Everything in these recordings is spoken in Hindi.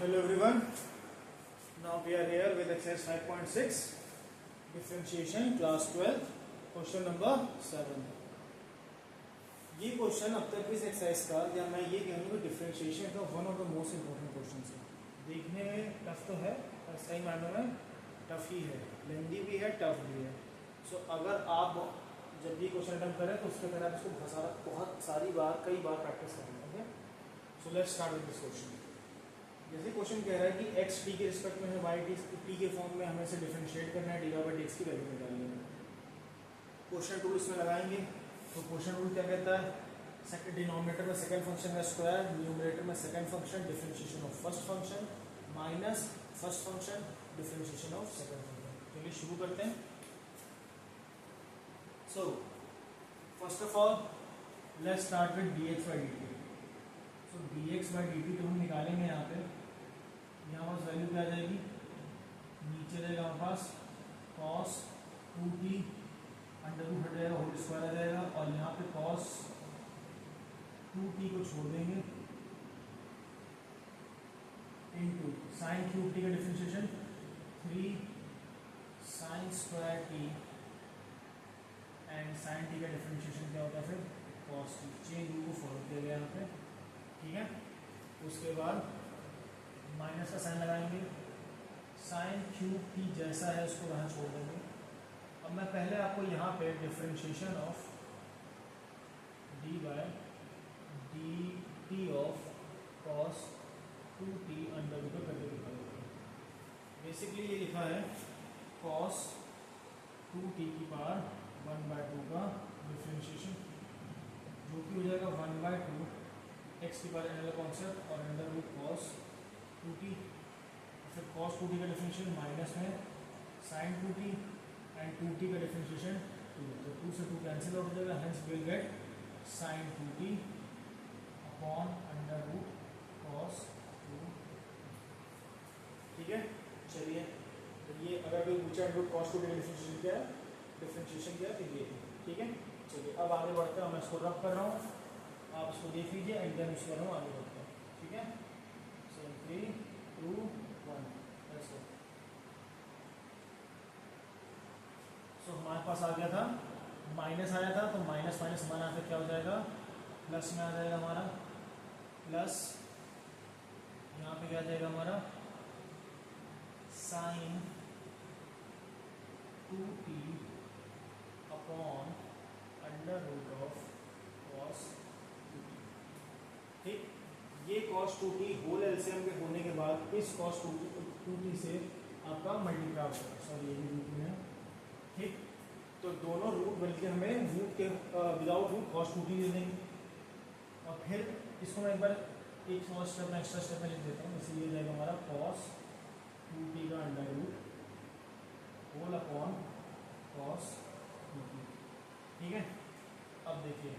Hello everyone. Now we are here with exercise 5.6 differentiation class 12 question number 7. ये क्वेश्चन अब तक इस एक्सरसाइज का या मैं ये कहूँगा डिफरेंशिएशन का one of the most important question है. देखने में टफ तो है और सही मायनों में टफ ही है, लेंदी भी है, टफ भी है. सो अगर आप जब भी क्वेश्चन अटेम्प्ट करें तो उसके पहले आप इसको बहुत सारी बार कई बार प्रैक्टिस करेंगे. Okay, so let's start with this question. जैसे क्वेश्चन कह रहा है कि x t के रिस्पेक्ट में है, y t के फॉर्म में हमें इसे डिफरेंशिएट करना है, dy by dx की वैल्यू निकालनी है. क्वेश्चन रूल इसमें लगाएंगे. तो क्वेश्चन रूल क्या कहता है? डिनोमिनेटर में सेकंड फंक्शन का स्क्वायर, न्यूमरेटर में second function differentiation of first function minus first function differentiation of second function. चलिए शुरू करते हैं. So first of all let's start with dx by dt. So dx by dt तो हम निकालेंगे यहाँ पे. यहाँ पास वैल्यू क्या आ जाएगी? नीचे रहेगा हमारे पास cos 2t अंडर रूट हट जाएगा, होल स्क्वायर आ जाएगा, और यहाँ पे cos 2t को छोड़ देंगे इनटू sin क्यूब t का differentiation 3 sin square t and sin t का डिफरेंशिएशन क्या होता है फिर cos t. चेन रूल को फॉलो किया गया यहाँ पे. ठीक है. उसके बाद माइनस का साइन लगाएंगे. साइन क्यूब टी जैसा है उसको वहाँ छोड़ देंगे. अब मैं पहले आपको यहाँ पे differentiation of D by D T of cos 2t under root करके दिखा देंगे. बेसिकली ये लिखा है कॉस 2t की पावर 1/2 का डिफरेंशिएशन, जो कि हो जाएगा 1/2 एक्स की पावर एन कॉन्सेप्ट और अंडर रूट कॉस 2t. फिर cos 2t का डिफरेंशिएशन माइनस में sin 2t एंड 2t का डिफरेंशिएशन 2. तो 2 से 2 कैंसिल आउट हो जाएगा. Hence will get sin 2t upon under root cos 2. ठीक है. चलिए, तो ये अगर कोई पूछा अंडर रूट cos 2t का डिफरेंशिएशन क्या है, तो ये. ठीक है. चलिए अब आगे बढ़ते हैं. मैं इसको रब कर रहा हूँ, आप इसको देख लीजिए एंड देन उसके बाद हम आगे बढ़ते हैं. ठीक है. सो 3 2 1 लेट्स गो. सो हमारे पास आ गया था माइनस आया था, तो माइनस माइनस हमारा यहाँ पे क्या हो जाएगा, प्लस में आ जाएगा हमारा. प्लस यहाँ पे क्या आ जाएगा हमारा sine 2t upon under root of cos 2t. ठीक. ये cos 2t होल एलसीएम के होने के बाद इस cos 2t से आपका मल्टीप्लाई हो जाएगा. सॉरी, ये भी रूट में है. ठीक. तो दोनों रूट बल्कि हमें रूट के विदाउट रूट cos 2t दे देंगे. और फिर इसको मैं एक बार एक और स्टेप में एक्स्ट्रा स्टेप में लिख देता हूँ. इसलिए ये जाएगा हमारा cos 2t का under root whole upon cos 2t. ठीक है. अब देखिए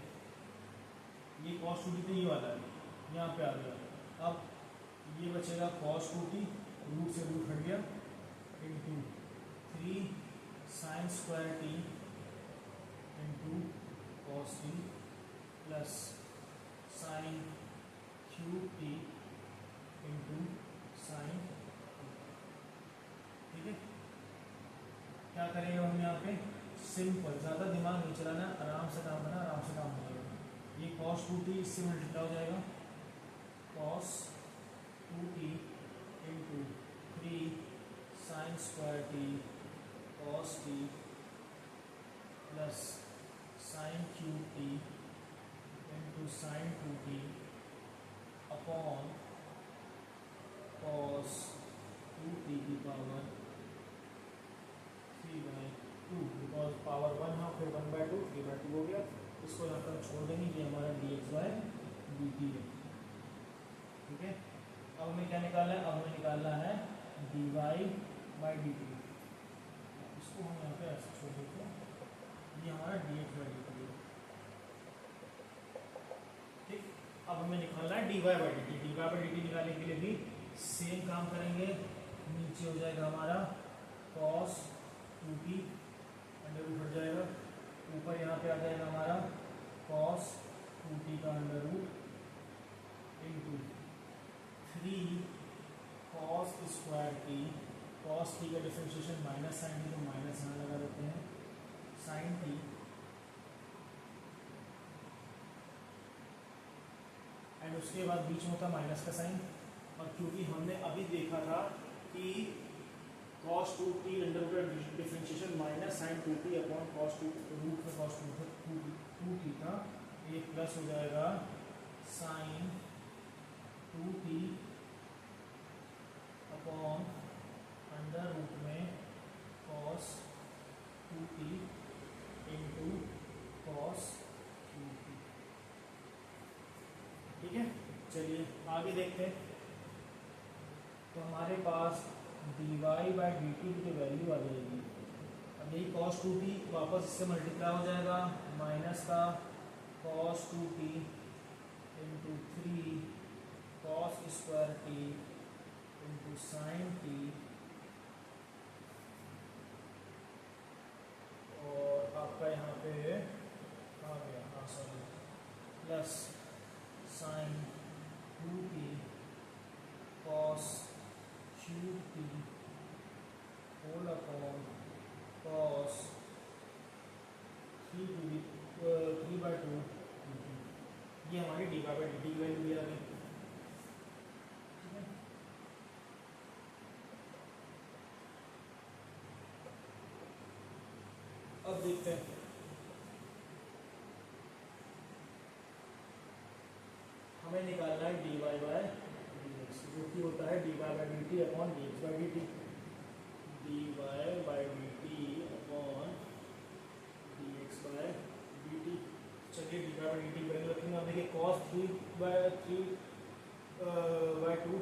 ये cos 2t तो ये वाला है, यहाँ पे आ गया. अब ये बचेगा cos 2t, रूट से रूट हट गया, into 3 sin square t into cos t plus sin cube t into sin. ठीक है. क्या करेंगे हम यहाँ पे? सिंपल, ज़्यादा दिमाग नहीं चलाना, आराम से काम करना, आराम से काम हो जाएगा. ये cos 2t इससे मल्टीप्लाई हो जाएगा cos 2t into 3 sin square t cos t plus sin cube t into sin 2t upon cos 2t की पावर 3/2. बिकॉज पावर 1 है, फिर 1/2 3/2 हो गया. इसको यहाँ पर छोड़ देंगे. ये हमारा dx by dt है. ठीक है. अब हमें क्या निकालना है? अब हमें निकालना है dy by dt. इसको हम यहाँ पे ऐसे छोड़ देते हैं. ये हमारा dx by dt है. ठीक. अब हमें निकालना है dy by dt. dy by dt निकालने के लिए भी सेम काम करेंगे. नीचे हो जाएगा हमारा cos 2t अंडर रूट हट जाएगा. ऊपर यहाँ पे आ जाएगा हमारा cos 2t का under root into 3 minus sine T, तो माइनस यहाँ लगा देते हैं साइन टी एंड उसके बाद बीच में होता है माइनस का साइन। और क्योंकि हमने अभी देखा था कि cos 2t under differentiation minus sine 2t upon cos 2 root में cos 2t था, ये प्लस हो जाएगा sine 2t upon under root में cos 2t into cos 2t। ठीक है, चलिए आगे देखते हैं। तो हमारे पास dy बाई डी टी की वैल्यू आ जाएगी, अब यही cos 2t वापस इससे मल्टीप्लाई हो जाएगा माइनस का cos 2t into 3 cos square t into sine t, और आपका यहाँ पे आ गया, हाँ sorry, plus sine 2t cos cube t whole upon cos 3/2, ये हमारी डी बाई डी टी की वैल्यू दी आ गई। ठीक है, अब देखते हैं हमें निकालना है D Y by D X, जो कि होता है D Y by D T upon D X by D T, D Y by D T upon D X by D T. चलिए D Y by D T value रखेंगे। अब देखिए cos 3/2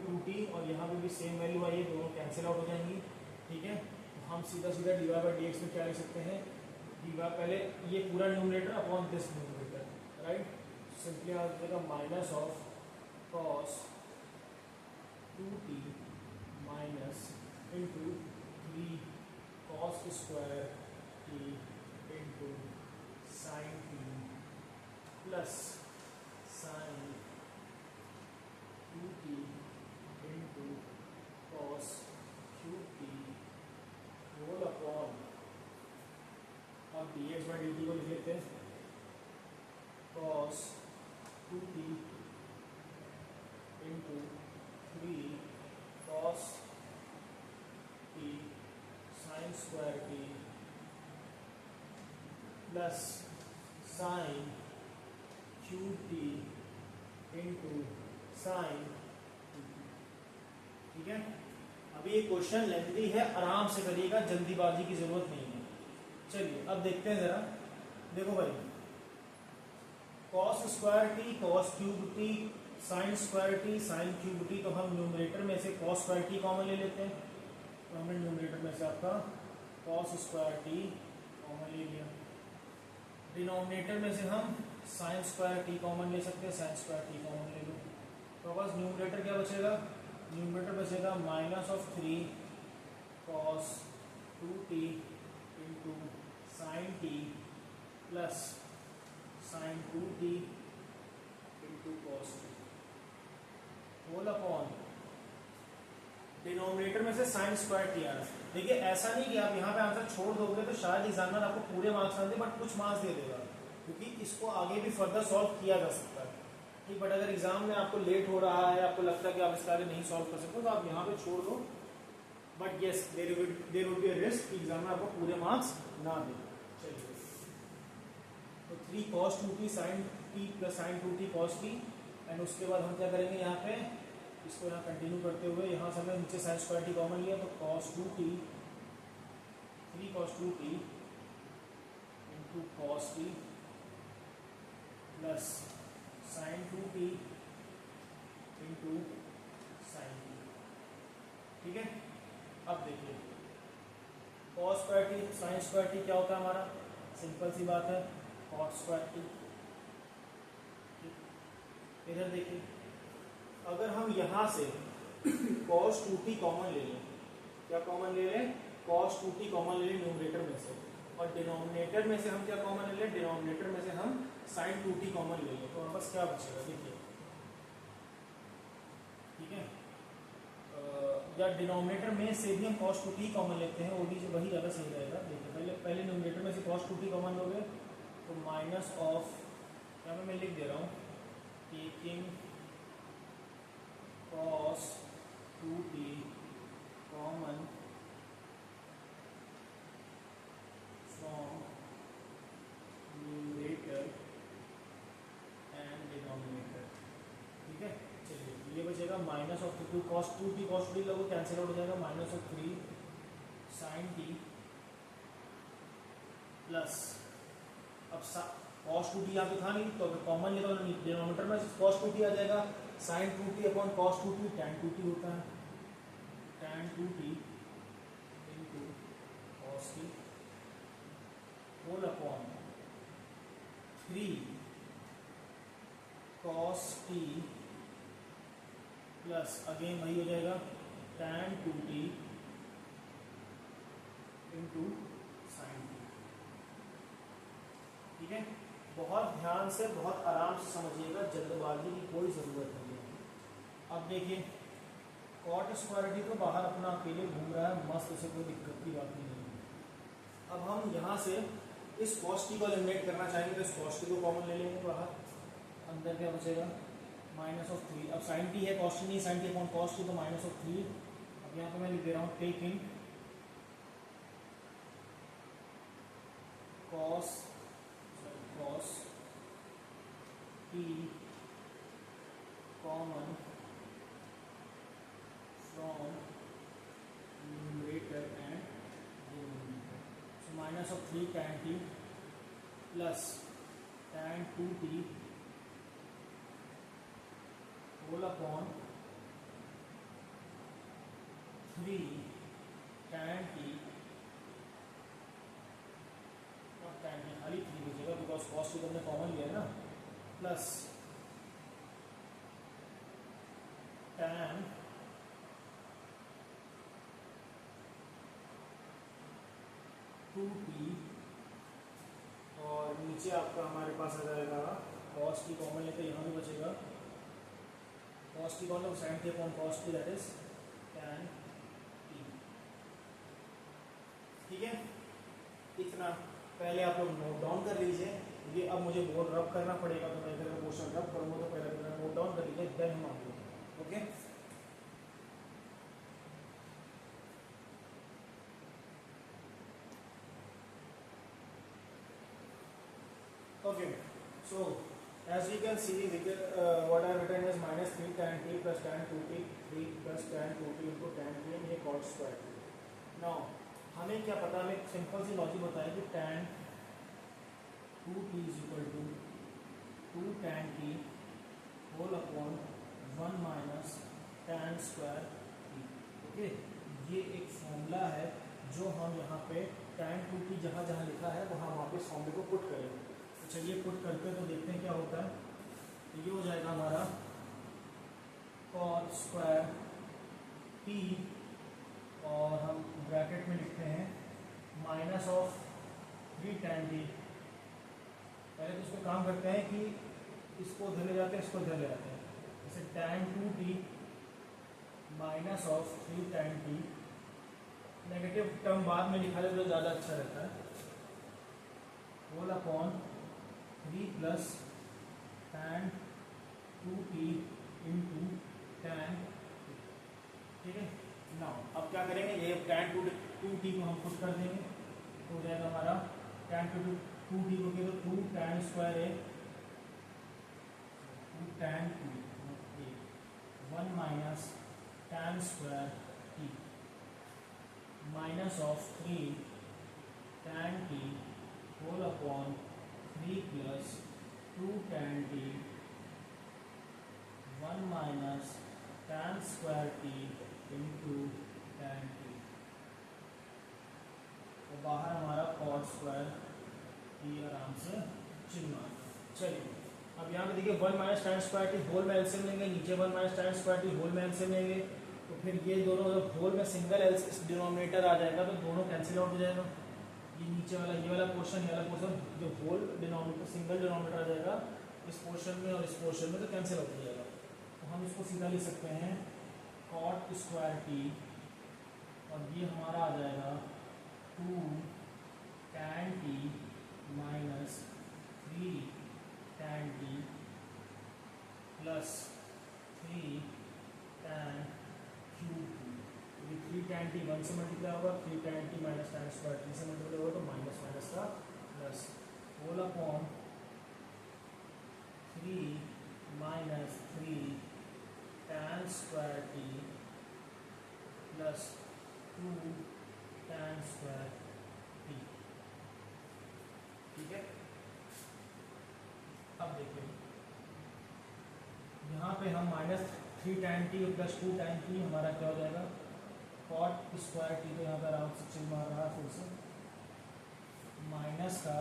2t, और यहाँ पे भी सेम वैल्यू आई है, दोनों कैंसिल आउट हो जाएंगी। ठीक है, तो हम सीधा सीधा D Y by D X में क्या लिख सकते हैं, डी वाई पहले ये पूरा numerator upon this numerator, right, simply आ जाएगा minus of cos 2t minus into 3 cos square t into sine t plus sine 2t into cos cube t whole upon, अब dx बाई dt को लिख लेते हैं cos 2t into 3 cos t sine square t plus sine cube t into sine. ठीक है, अभी ये क्वेश्चन लेंथी है, आराम से करिएगा, जल्दीबाजी की जरूरत नहीं है। चलिए अब देखते हैं जरा, देखो भाई cos square T cos cube T sine square T sine cube T, तो हम न्यूमरेटर में से cos स्क्वायर टी कॉमन ले लेते हैं, तो हमने न्यूमरेटर में से आपका cos स्क्वायर टी कॉमन ले लिया, डिनोमिनेटर में से हम साइन स्क्वायर टी कॉमन ले सकते हैं, साइन स्क्वायर टी कॉमन ले लो, तो बस न्यूमरेटर क्या बचेगा, न्यूमरेटर बचेगा minus of 3 cos 2t into sine T plus sine 2t into cos t whole upon, denominator में से साइन स्क्वायर टी आ रहा है। देखिए ऐसा नहीं कि आप यहाँ पे आंसर छोड़ दोगे तो शायद एग्जामिनर आपको पूरे मार्क्स ना दे, बट कुछ मार्क्स दे देगा, क्योंकि इसको आगे भी फर्दर सॉल्व किया जा सकता है। ठीक, बट अगर एग्जाम में आपको लेट हो रहा है, आपको लगता है कि आप इसका आगे नहीं सॉल्व कर सकते, तो आप यहाँ पे छोड़ दो, but yes there would be a risk कि एग्जामिनर आपको पूरे मार्क्स ना दे। चलिए, तो 3 cos 2t sin t plus sin 2t cos t, and उसके बाद हम क्या करेंगे, यहाँ पे इसको यहाँ कंटिन्यू करते हुए यहाँ से हमने नीचे साइन स्क्वायर टी कॉमन लिया, तो cos 2t 3 cos 2t into cos t plus sin 2t into sin t। ठीक है, अब देखिए cos square T sin square T क्या होता है हमारा, सिंपल सी बात है cos स्क्वायर टी। इधर देखिए, अगर हम यहाँ से cos 2t कॉमन ले लें, क्या कॉमन ले लें, cos 2t कॉमन ले लें न्यूमरेटर में से, और डिनोमिनेटर में से हम क्या कॉमन ले लें, डिनोमिनेटर में से हम sin 2t कॉमन ले लें, तो हमारे पास क्या बचेगा, देखिए। ठीक है, या डिनोमिनेटर में से भी हम cos 2t कॉमन लेते हैं, वो भी वही ज़्यादा सही रहेगा। देखिए पहले डिनोमिनेटर में से cos 2t कॉमन लोगे तो माइनस ऑफ, यहाँ पे मैं लिख दे रहा हूँ, taking cos 2t common from numerator and denominator. ठीक है, चलिए ये बचेगा minus of to cos 2t लोगों कैंसिल आउट हो जाएगा, minus of 3 sin t plus, अब cos 2t यहाँ पे था नहीं तो अगर कॉमन ले तो डिनोमिनेटर में cos 2t आ जाएगा, sin 2t upon cos 2t tan 2t होता है, tan 2t into cos t whole upon 3 cos t plus again वही हो जाएगा tan 2t into sin t। ठीक है, बहुत ध्यान से बहुत आराम से समझिएगा, जल्दबाजी की कोई ज़रूरत नहीं है। अब देखिए cot स्क्वायर टी तो बाहर अपना अकेले घूम रहा है मस्त, उसे कोई दिक्कत की बात नहीं है। अब हम यहाँ से इस cos t को एलिमिनेट करना चाहेंगे तो इस cos t को कॉमन ले लेंगे बाहर, अंदर क्या बचेगा माइनस ऑफ 3। अब sin t है cos t नहीं, sin t upon cos t तो माइनस ऑफ 3। अब यहाँ पे मैं लिख दे रहा हूँ taking cos t common from numerator and denominator, so minus of 3 tan t plus tan 2t whole upon 3 tan t, और tan t खाली 3 बचेगा बिकॉज cos t हमने कॉमन लिया है ना, प्लस tan 2t, और नीचे आपका हमारे पास आ जाएगा cos t कॉमन लेते यहाँ भी बचेगा cos t common sin t upon cos t that is tan t। ठीक है, इतना पहले आप लोग नोट डाउन कर लीजिए। ये अब मुझे बोर्ड रब करना पड़ेगा तो मैं इधर क्वेश्चन रब करूँगा, तो पहले नोट डाउन कर लीजिए देन हम आगे। Okay okay, so as you can see what I have written is minus 3 tan t plus tan 2t 3 plus tan 2t into tan t, ये cot square t। now हमें क्या पता, हमें सिंपल सी लॉजिक बताया कि tan 2t is equal to 2 tan t whole upon 1 minus tan square t। Okay, ये एक फॉर्मूला है जो हम यहाँ पे tan 2t जहाँ जहाँ लिखा है वहाँ वहाँ पे फॉर्मूले को पुट करेंगे। चलिए पुट करते हैं तो देखते हैं क्या होता है। तो ये हो जाएगा हमारा cot स्क्वायर t, और हम ब्रैकेट में लिखते हैं माइनस ऑफ 3 tan t। पहले तो इसको काम करते हैं कि इसको इधर ले जाते हैं, इसको इधर ले जाते हैं, जैसे tan 2t minus of 3 tan t, negative term बाद में लिखा जाए तो ज़्यादा अच्छा रहता है, whole upon 3 plus tan 2t into tan। ठीक है, नाउ अब क्या करेंगे, ये tan 2t को हम पुट कर देंगे तो हो जाएगा हमारा tan 2t को के तो 2 tan स्क्वायर है 2 tan 2 1 minus tan square t minus of 3 tan t whole upon 3 plus 2 tan t 1 minus tan square t into tan t, तो बाहर हमारा cot स्क्वायर t आराम से चिन्ह। चलिए अब यहाँ पे देखिए 1 minus tan square t whole में एलसीएम लेंगे, नीचे 1 minus tan square t whole में एलसीएम लेंगे, तो फिर ये दोनों जब होल में सिंगल डिनोमिनेटर आ जाएगा तो दोनों कैंसिल आउट हो जाएगा। ये नीचे वाला ये वाला पोर्शन, ये वाला पोर्शन जो होल डिनोमिनेटर सिंगल डिनोमिनेटर आ जाएगा इस पोर्शन में और इस पोर्शन में, तो कैंसिल आउट हो जाएगा। तो हम इसको सीधा लिख सकते हैं कॉट स्क्वायर टी, और ये हमारा आ जाएगा 2 tan t minus 3 tan T plus 3 tan cube T. ये 3 tan टी 1 से मल्टीप्लाई होगा, 3 tan t minus tan square t से मल्टीप्लाई होगा, तो माइनस माइनस का plus whole upon 3 minus 3 tan square t plus 2 tan square t. ठीक है, अब देखिए यहाँ पे हम माइनस 3 tan टी और प्लस 2 tan टी, हमारा क्या हो जाएगा कॉट स्क्वायर टी, तो यहाँ पर आराम से चिन्ह मार रहा है फिर से माइनस का,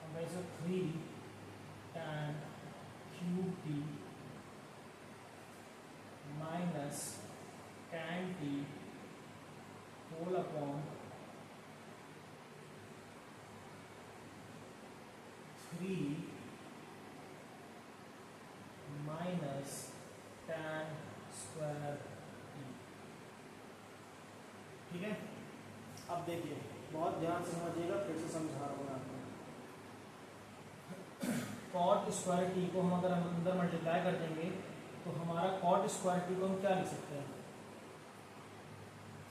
अब ऐसे 3 tan cube t minus tan t whole upon 3 minus tan square t. ठीक है, अब देखिए बहुत ध्यान से समझिएगा, फिर से समझा रहा हूँ आपको। कॉट स्क्वायर टी को हम अगर हम अंदर मल्टीप्लाई कर देंगे तो हमारा कॉट स्क्वायर टी को हम क्या लिख सकते हैं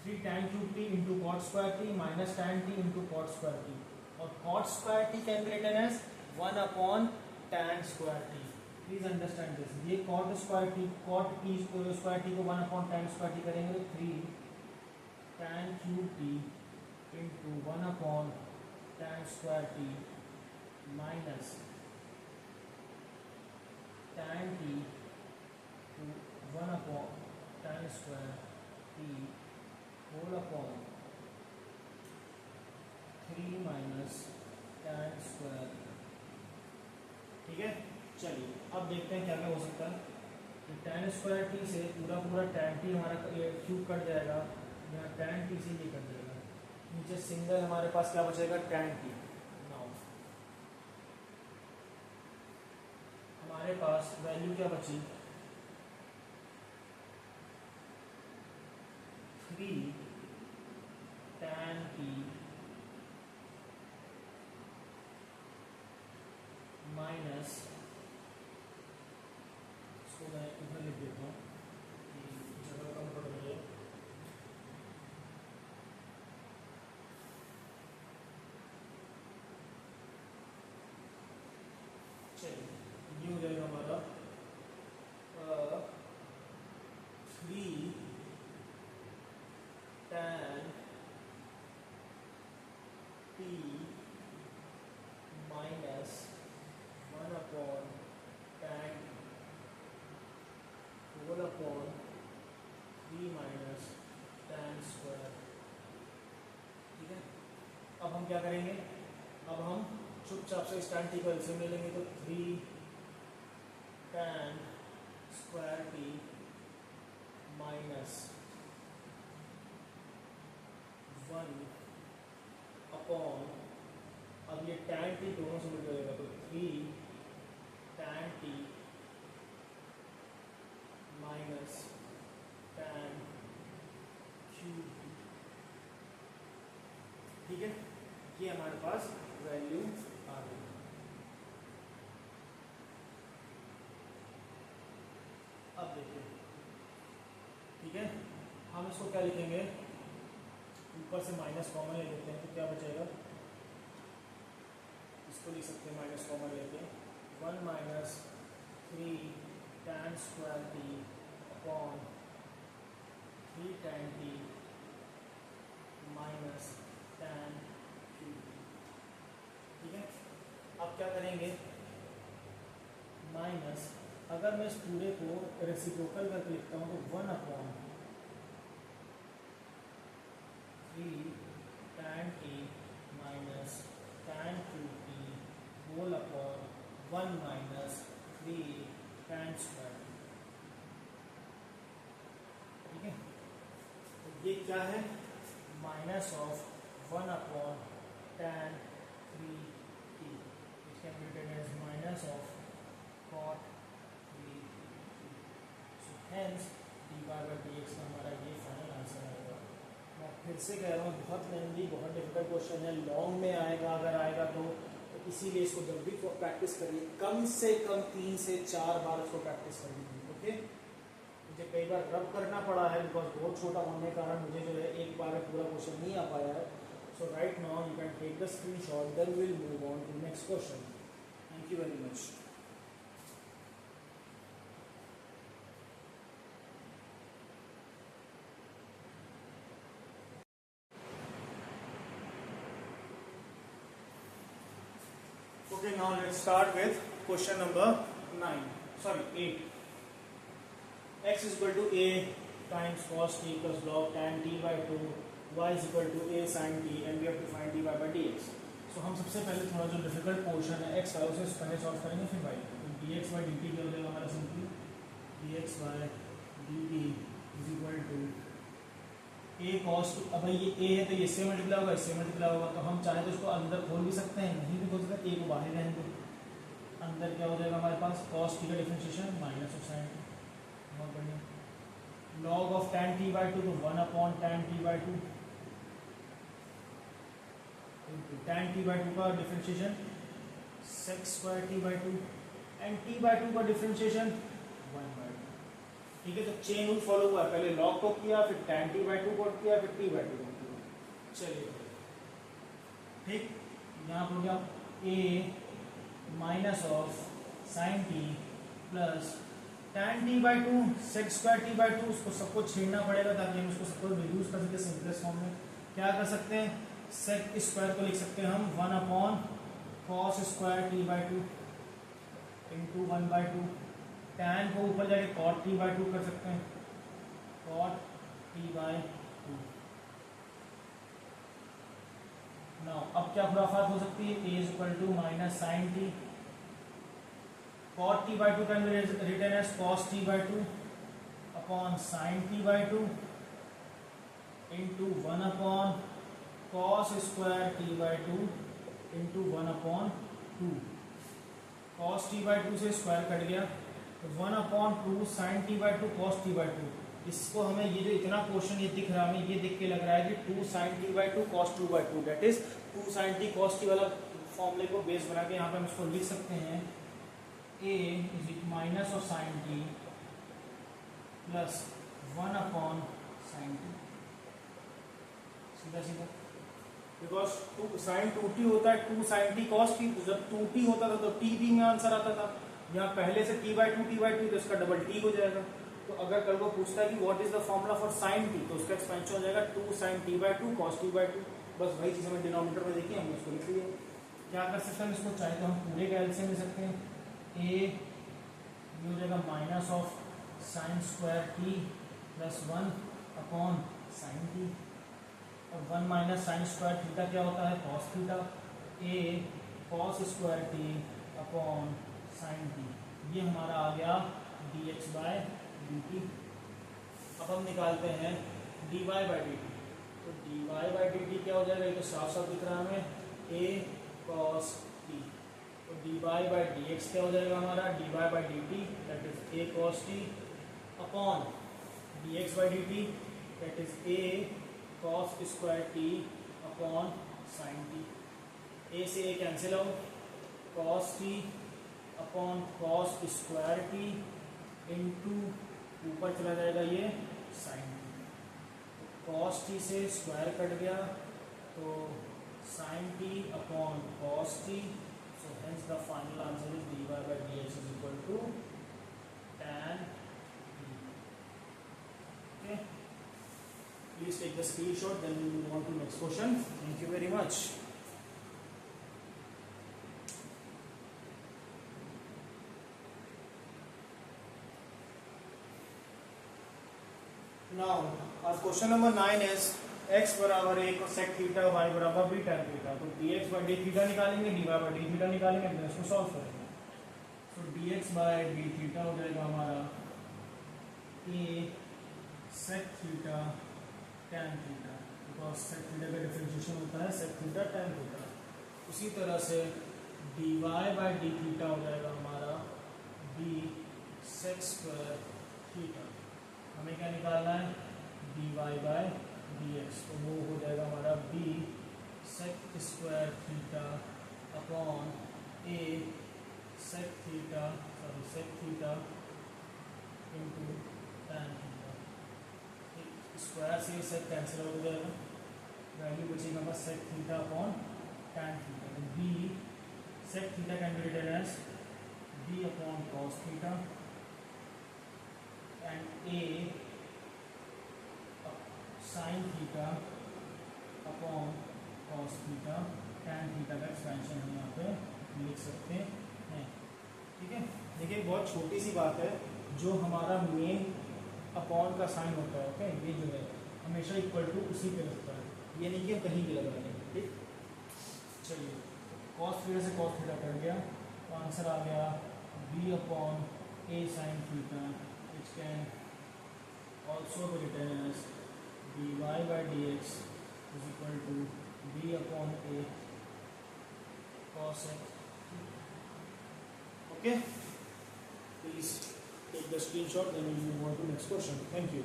3 tan cube T into cot square T minus tan T into cot square T, और cot square T can be written as 1 upon tan square T. Please understand this, ये cot square T, cot T square T को 1 अपॉन tan स्क्वायर टी करेंगे तो 3 tan cube T into 1 upon tan square T minus tan t to 1 upon tan square t whole upon 3 minus tan square. ठीक है, चलिए अब देखते हैं क्या क्या हो सकता है। तो tan स्क्वायर टी से पूरा पूरा tan टी हमारा क्यूब कट जाएगा, यहाँ tan टी से ये कट जाएगा, नीचे सिंगल हमारे पास क्या बचेगा tan टी। नाउ हमारे पास वैल्यू क्या बची 3 tan टी माइनस, इसको मैं इधर लिख देता हूँ कि जगह कम पड़ रही है। चलिए ये हो जाएगा हमारा 3 tan t minus 1 upon tan whole upon 3 minus tan square. ठीक है, अब हम क्या करेंगे, अब हम चुपचाप से इस tan टी को एलसीएम ले लेंगे, तो 3 tan square T minus 1 upon, अब ये tan टी दोनों से मिल जाएगा, तो 3 tan t minus tan cube T. ठीक है, ये हमारे पास वैल्यू आ गई। अब देखिए, ठीक है, हम इसको क्या लिखेंगे, ऊपर से माइनस कॉमन ले लेते हैं, तो क्या बचेगा, इसको लिख सकते हैं माइनस कॉमन लेके 1 minus 3 tan square T upon 3 tan t minus tan cube T. ठीक है, अब क्या करेंगे, माइनस, अगर मैं इस पूरे को रेसिप्रोकल करके लिखता हूँ तो 1 upon 3 tan t minus tan cube t whole upon 1 minus 3 tan square. ठीक है, तो ये क्या है, minus of 1 upon tan 3 t, it can be written as minus of cot 3 t. So hence the by by D x का हमारा ये फाइनल आंसर आएगा। मैं फिर से कह रहा हूँ बहुत लेंदी बहुत डिफिकल्ट क्वेश्चन है, लॉन्ग में आएगा अगर आएगा तो इसीलिए इसको जब भी प्रैक्टिस करिए कम से कम 3 से 4 बार इसको प्रैक्टिस कर लीजिए। ओके, मुझे कई बार रब करना पड़ा है बिकॉज बहुत छोटा होने के कारण मुझे जो है एक बार में पूरा क्वेश्चन नहीं आ पाया है। So right now you can take the screenshot, then will move on to next question. Thank you very much. Okay, now let's start with question number 8. X is equal to a times cos t plus log tan t by 2, y is equal to a sin t, and we have to find dy by dx. So हम सबसे पहले थोड़ा जो डिफिकल्ट पोर्शन है x का उसे पहले सॉल्व करेंगे, फिर y। तो dx by dt क्या हो जाएगा हमारा simply dx by dt is equal to a cos t। अब भाई ये a है तो ये इससे मल्टीप्लाई होगा, इससे मल्टीप्लाई होगा, तो हम चाहे तो इसको अंदर खोल भी सकते हैं, नहीं भी खोल सकते, a को बाहर रहने दो। अंदर क्या हो जाएगा हमारे पास cos t का differentiation minus of sin t। बहुत बढ़िया। log of tan t by 2 तो 1 upon tan t by 2 into tan t by 2 का differentiation sec square t by 2 and t by 2 का डिफरेंशिएशन 1 by 2। ठीक है, तो चेन रूल फॉलो हुआ, पहले log को किया, फिर tan t by 2 को किया, फिर t by 2 को किया। चलिए ठीक, यहाँ पर हो गया a minus of sin t plus tan t by 2 sec square t by 2। उसको सबको छेड़ना पड़ेगा ताकि हम उसको सबको रिड्यूस कर सके सिंपलेस्ट फॉर्म में। क्या कर सकते हैं, sec स्क्वायर को लिख सकते हैं हम 1 upon cos square t by 2 into 1 by 2। tan को ऊपर जाके cot t by 2 कर सकते हैं, cot t by 2। नाउ अब क्या खुराफात हो सकती है, a is equal to minus sine t, cot t by 2 can be written as cos t by 2 upon sin t by 2 into 1 upon cos square t by 2 into 1 upon 2। cos t by 2 से स्क्वायर कट गया, तो 1 upon 2 sin t by 2 cos t by 2। इसको हमें ये जो इतना पोर्शन ये दिख रहा है, हमें ये देख के लग रहा है कि 2 sin t by 2 cos 2 by 2 that is 2 sin t cos t वाला फॉर्मूले को बेस बना के यहाँ पे हम इसको लिख सकते हैं a is minus of sin t plus 1 upon sin t। सीधा सीधा, बिकॉज sin 2t होता है 2 sin t cos t, जब 2t होता था तो t भी में आंसर आता था, यहाँ पहले से t by 2 तो इसका डबल t हो जाएगा। तो अगर कल को पूछता है कि what is the formula for sin t, तो उसका एक्सपेंशन हो जाएगा 2 sin t by 2 cos t by 2। बस वही चीज हमें डिनोमिनेटर में देखिए, हमने उसको लिख लिया। क्या कर सकते हैं इसको, चाहे तो हम पूरे का एलसीएम ले सकते हैं, a ये हो जाएगा minus of sin square t plus 1 upon sin t, और 1 माइनस sin स्क्वायर थीटा क्या होता है cos theta, a cos square t upon sin t। ये हमारा आ गया dx बाय dt। अब हम निकालते हैं dy बाय dt। तो dy बाय dt क्या हो जाएगा, ये तो साफ साफ दिख रहा है हमें, a cos t। तो dy बाय dx क्या हो जाएगा हमारा, dy बाय dt that is a cos t upon dx by dt that is a cos square t upon sin t। a से a cancel out, cos t upon cos square t into ऊपर चला जाएगा ये sin t। cos t से स्क्वायर कट गया तो sin t upon cos t। So hence the final answer is dy by dx is equal to tan t। Okay, please take the screenshot, then we move on to next question. Thank you very much. Now, our question number 9 is x बराबर 1 और sec थीटा y बराबर b tan थीटा। तो dx by d थीटा निकालेंगे, dy by d थीटा निकालेंगे, फिर इसको सॉल्व करेंगे। तो dx by d थीटा हो जाएगा हमारा a sec theta tan theta, because sec theta का डिफरेंशिएशन होता है sec थीटा tan थीटा। उसी तरह से dy by d थीटा हो जाएगा हमारा b sec स्क्वायर थीटा। हम हमें क्या निकालना है, dy बाय dx, तो वो हो जाएगा हमारा b sec square theta upon a sec theta into tan theta. Square से सेक कैंसिल हो जाएगा, वैल्यू बचेगा बस sec theta upon tan theta. b sec theta can be written as b upon cos theta and a sin theta upon cos theta tan theta का एक्सपेंशन हम यहाँ पे लिख सकते हैं। ठीक है, देखिए बहुत छोटी सी बात है, जो हमारा मेन अपॉन का साइन होता है, ओके, ये जो है हमेशा इक्वल टू उसी पे लगता है, ये नहीं कि कहीं भी लगा लेंगे। ठीक, चलिए cos थीटा से cos थीटा कट गया, तो आंसर आ गया b अपॉन a sin theta, which can also be written as dy by dx is equal to b अपॉन a cos x। Okay, please take the screenshot, then we move on to next question. Thank you.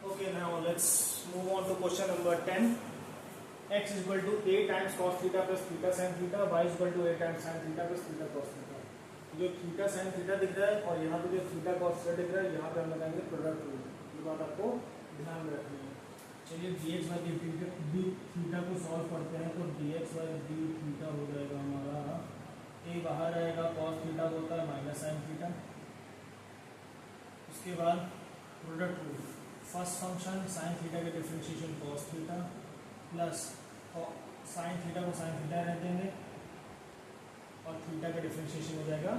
Okay, now let's move on to question number 10. X is equal to a times cos theta plus theta sin theta, y is equal to a times sin theta plus theta cos theta। जो थीटा sin थीटा दिख रहा है और यहाँ पे जो थीटा cos थीटा दिख रहा है, यहाँ पे हम लगाएंगे प्रोडक्ट रूल, ये बात आपको ध्यान में रखनी है। चलिए dx by d थीटा को सॉल्व करते हैं, तो dx by d थीटा हो जाएगा हमारा, a बाहर आएगा, cos थीटा होता है माइनस sin थीटा, उसके बाद product rule, first function sine theta के differentiation cos theta plus sine theta को साइन थीटा रह देंगे और थीटा का डिफरेंशिएशन हो जाएगा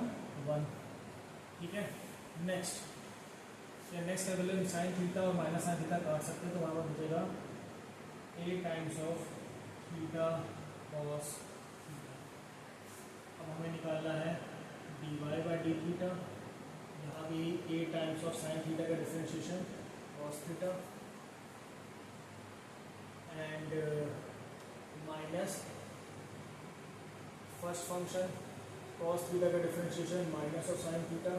1। ठीक है, नेक्स्ट अगर साइन थीटा और माइनस साइन थीटा काट सकते हैं, तो वहाँ पर बचेगा a times of theta cos theta. अब हमें निकालना है dy बाई डी थीटा, यहाँ भी a times of sine theta का differentiation cos theta and minus first function cos theta का differentiation minus of sin theta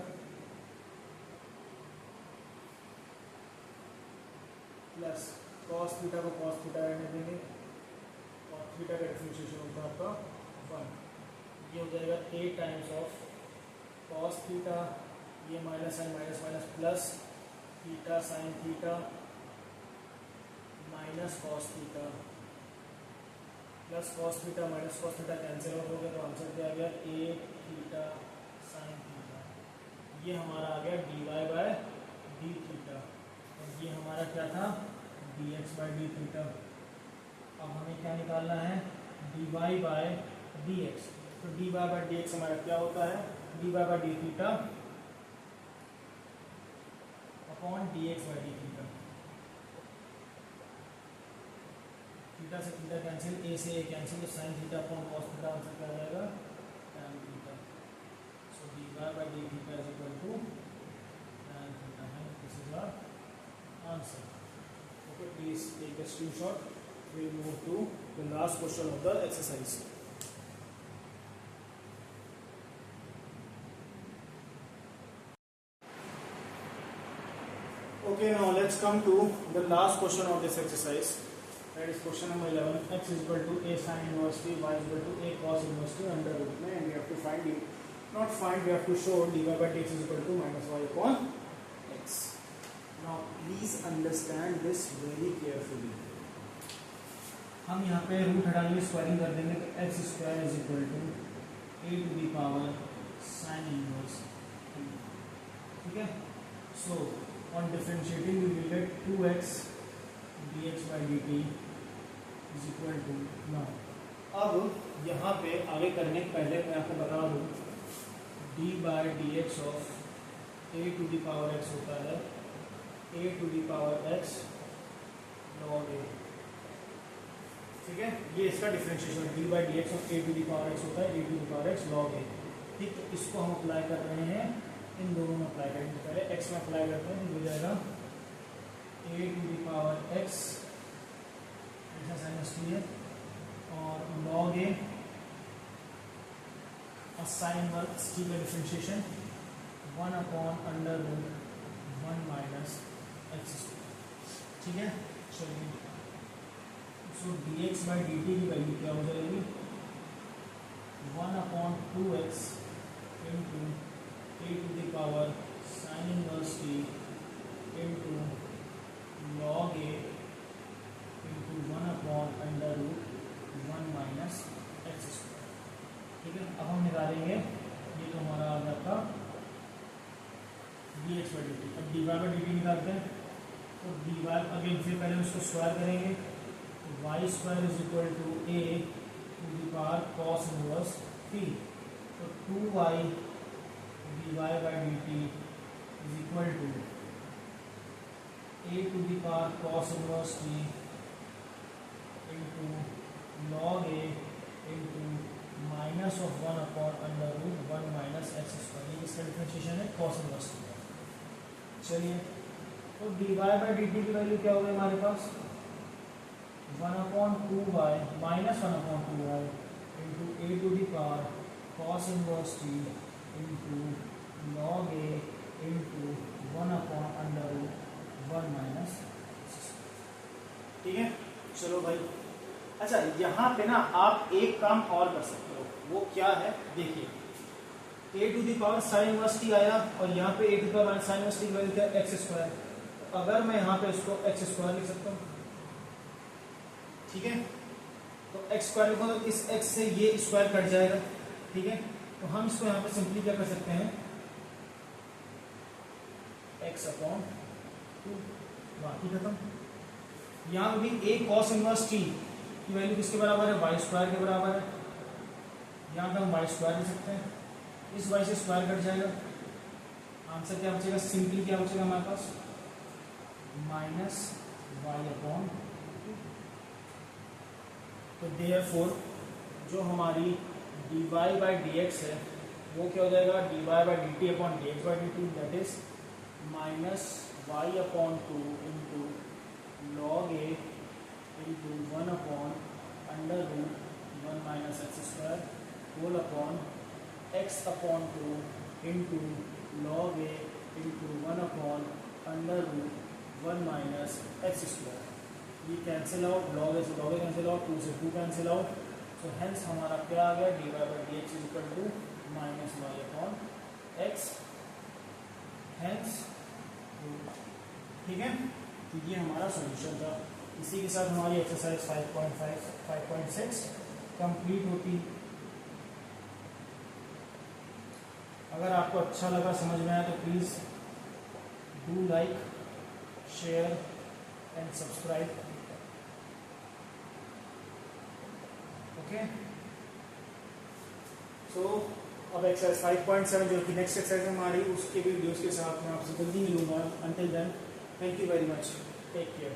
plus cos theta को cos theta रहने देंगे और थीटा का डिफरेंशिएशन होगा आपका 1। ये हो जाएगा a times of cos theta, ये माइनस है minus minus plus theta sine theta minus cos theta plus cos theta minus cos theta cancel out हो गया, तो आंसर क्या आ गया a थीटा साइन थीटा। ये हमारा आ गया dy बाय डी थीटा और ये हमारा क्या था dx बाय डी थीटा। अब हमें क्या निकालना है dy बाय dx, तो dy बाय dx हमारा क्या होता है dy by D theta upon dx by D theta. Theta से थीटा कैंसिल, a से a कैंसिल, तो sine theta upon cos theta answer क्या आ जाएगा tan theta. So dy by D theta is equal to tan theta है, this is our answer. Okay, please take the screenshot. We move to the last question of the exercise. Okay, now let's come to the last question of this exercise. That is question number 11. X is equal to a sin inverse t, y is equal to a cos inverse t under root में, and we have to find it. Not find, we have to show dy by dx is equal to minus y upon x. Now please understand this very carefully. हम यहाँ पे रूट हटा लेंगे, स्क्वायरिंग कर देंगे, तो x square is equal to a to the power sine inverse t। ठीक है, सो on differentiating we will get 2x dx by dt is equal to now। अब यहाँ पे आगे करने के पहले मैं आपको बता दूँ d by dx of a to the power x होता है a to the power x log a। ठीक है, ये इसका differentiation d by dx of a to the power x होता है a to the power x log a। ठीक, तो इसको हम अप्लाई कर रहे हैं, इन दोनों में अप्लाई करेंगे। पहले x में अप्लाई करते हैं, तो हो जाएगा a to the power x ऐसा साइन है और log a sine inverse t का डिफरेंशिएशन 1/√1 माइनस एक्स स्क्वायर। ठीक है, चलिए। सो dx/dt की वैल्यू क्या हो जाएगी? 1/2x into a to the power sine inverse t into log a into 1/√1 minus x square. ठीक है, अब हम निकालेंगे, ये तो हमारा आ गया आपका dx/dt। अब dy/dt निकालते हैं, तो dy अगेन फिर पहले उसको स्क्वायर करेंगे, तो y square is equal to a to the power cos inverse t। तो 2y dy/dt is equal to a to the power cos inverse t into log a into minus of 1/√1 minus x square. ये इसका डिफरेंशिएशन है cos इनवर्स t। चलिए, तो dy/dt की वैल्यू क्या हो गई हमारे पास? 1/2y minus 1/2y into a to the power cos inverse t into log a into 1/√1 minus. ठीक है, चलो भाई। अच्छा, यहाँ पे ना आप एक काम और कर सकते हो, वो क्या है देखिए। a to the power sine inverse t आया और यहाँ पे a to the power sine inverse t की वैल्यू क्या है? X square. तो अगर मैं यहाँ पे इसको एक्स स्क्वायर लिख सकता हूँ, ठीक है, तो एक्स स्क्वायर लिखूंगा तो इस एक्स से ये स्क्वायर कट जाएगा। ठीक है, तो हम इसको यहाँ पे सिंपली क्या कर सकते हैं? x/2, बाकी खत्म। यहाँ भी a cos इनवर्स टी की वैल्यू किसके बराबर है? वाई स्क्वायर के बराबर है। यहाँ पे हम वाई स्क्वायर लिख सकते हैं, इस वाई से स्क्वायर कट जाएगा। आंसर क्या बचेगा? सिंपली क्या बचेगा हमारे पास? -y/2। तो देयरफॉर जो हमारी dy/dx है वो क्या हो जाएगा? dy/dt/dx/dt that is -y/2 into log a into 1/√1 minus x square whole upon x/2 into log a into 1/√1 minus x square. ये कैंसिल आउट, लॉग a से लॉग a कैंसिल आउट, 2 से 2 कैंसिल आउट। सो हेंस हमारा क्या आ गया? dy/dx is equal to -y/x। Hence, ठीक है, तो ये हमारा सॉल्यूशन था। इसी के साथ हमारी एक्सरसाइज 5.6 कंप्लीट होती। अगर आपको अच्छा लगा, समझ में आया, तो please do like, share and subscribe. Okay, so अब एक्सरसाइज 5.7 जो कि नेक्स्ट एक्सरसाइज हमारी, उसके वीडियोस के साथ मैं आपसे जल्दी मिलूंगा। Until then, thank you very much, take care.